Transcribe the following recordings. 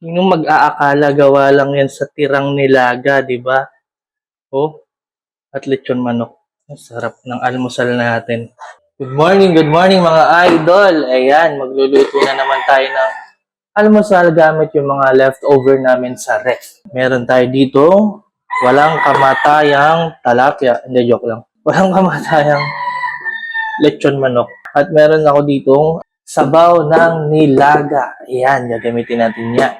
Yung mag-aakala gawa lang yan sa tirang nilaga, di ba? Oh, at lechon manok. Ang sarap ng almusal natin. Good morning mga idol. Ayan, magluluto na naman tayo ng almusal gamit yung mga leftover namin sa ref. Meron tayo dito, walang kamatayang talapia. Hindi, joke lang. Walang kamatayang lechon manok. At meron ako ditong sabaw ng nilaga. Ayan, gagamitin natin yan.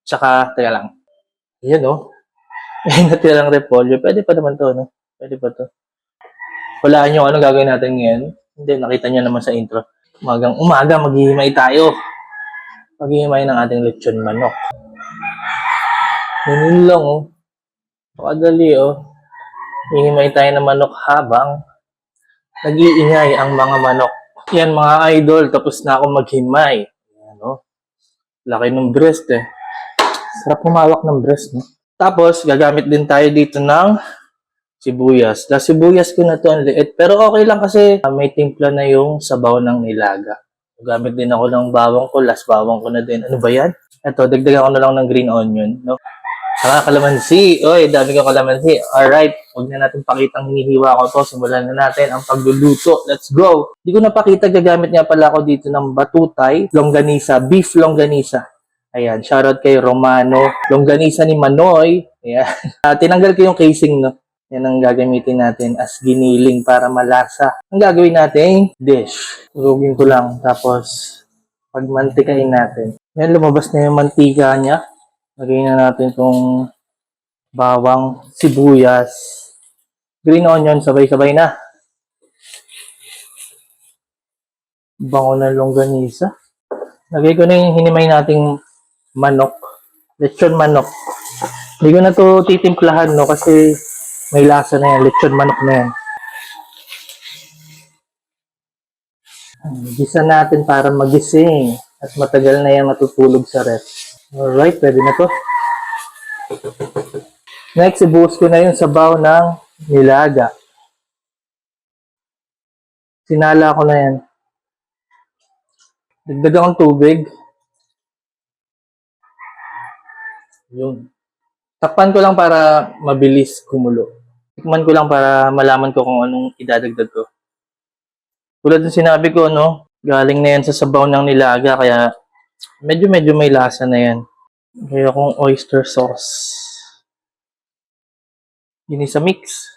Tsaka, teka lang. Ayan, oh. May natirang repolyo. Pwede pa naman to, no? Pwede pa to. Walaan nyo ano gagawin natin ngayon. Hindi, nakita nyo naman sa intro. Umagang umaga, maghihimay tayo. Maghihimay ng ating lechon manok. Ganun lang, oh. Pakadali, oh. Hihimay tayo ng manok habang nag-iingay ang mga manok. Yan mga idol, tapos na ako maghimay. Ayan, oh. Laki ng breast, eh. Sarap humawak ng breast, no? Tapos, gagamit din tayo dito ng sibuyas. La sibuyas ko na to ang liit. Pero okay lang kasi may timpla na yung sabaw ng nilaga. Gamit din ako ng bawang ko. Last bawang ko na din. Ano ba yan? Ito, dagdagan ko na lang ng green onion. No? Saka kalamansi. Oy, dami ko kalamansi. Alright, huwag na natin pakitang hinihiwa ko to. Simulan na natin ang pagluluto. Let's go! Hindi ko napakita, gagamit nga pala ako dito ng batutay, longganisa, beef longganisa. Ayan, shoutout kay Romano. Longganisa ni Manoy. Ayan. Tinanggal ko yung casing, no? Yan ang gagamitin natin as giniling para malasa. Ang gagawin natin, dish. Urugin ko lang. Tapos, pagmantikain natin. Yan, lumabas na yung mantika niya. Lagyan na natin itong bawang, sibuyas, green onion, sabay-sabay na. Bango ng longganisa. Lagay ko na yung hinimay nating manok. Lechon manok. Hindi ko na to titimplahan, no, kasi may lasa na yan. Lechon manok na yan. Gisa natin para magising at matagal na yan matutulog sa ref. Alright, pwede na to. Next, ibuhos ko na yung sabaw ng nilaga. Sinala ko na yan. Dagdagan akong tubig. Yun. Takpan ko lang para mabilis kumulo. Tikman ko lang para malaman ko kung anong idadagdag ko. Tulad ng sinabi ko, no? Galing na yan sa sabaw ng nilaga, kaya medyo may lasa na yan. Kaya akong oyster sauce. Ginisa mix.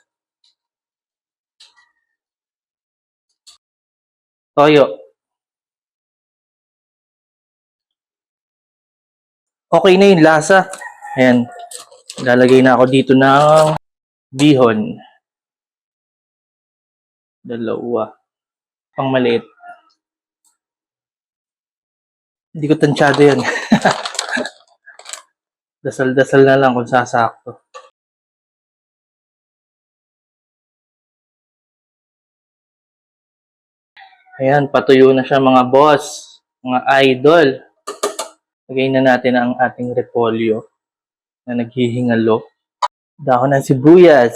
Toyo. Okay na yung lasa. Ayan. Lalagay na ako dito ng bihon. Dalawa. Pang maliit. Hindi ko tansyado yan. Dasal-dasal na lang kung sasakto. Ayan, patuyo na siya mga boss. Mga idol. Lagay na natin ang ating repolyo na naghihingalo. Dahon ng sibuyas.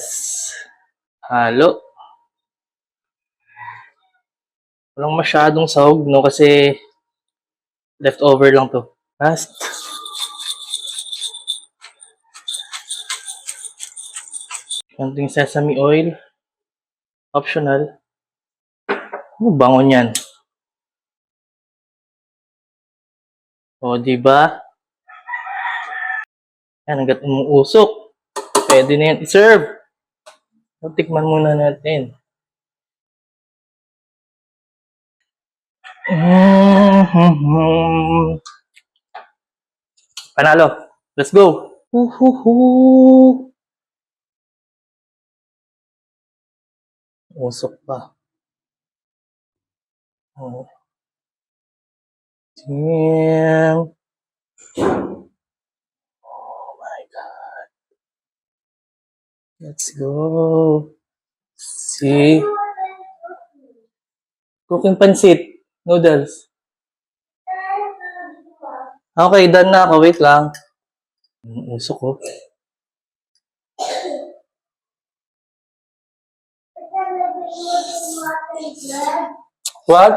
Halo. Walang masyadong sahog, no? Kasi leftover lang to. Last. Konting sesame oil. Optional. Ano bango niyan? O, diba? Yan, hanggat umuusok. Pwede na yan i-serve. So, tikman muna natin. Panalo. Let's go. Usok pa. Oh. Damn. Oh my God. Let's go. See? Cooking pansit. Noodles. Okay, done na ako. Wait lang. Usok ko. What?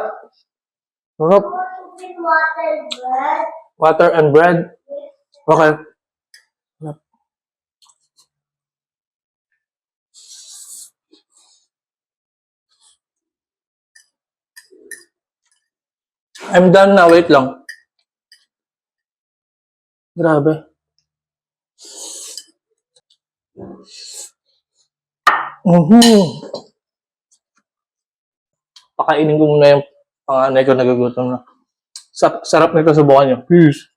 Water and bread? Okay. I'm done na. Wait lang. Grabe. Mhm. Pakainin ko muna yung panganay ko, nagugutom na. Sarap nito, subukan nyo. Peace.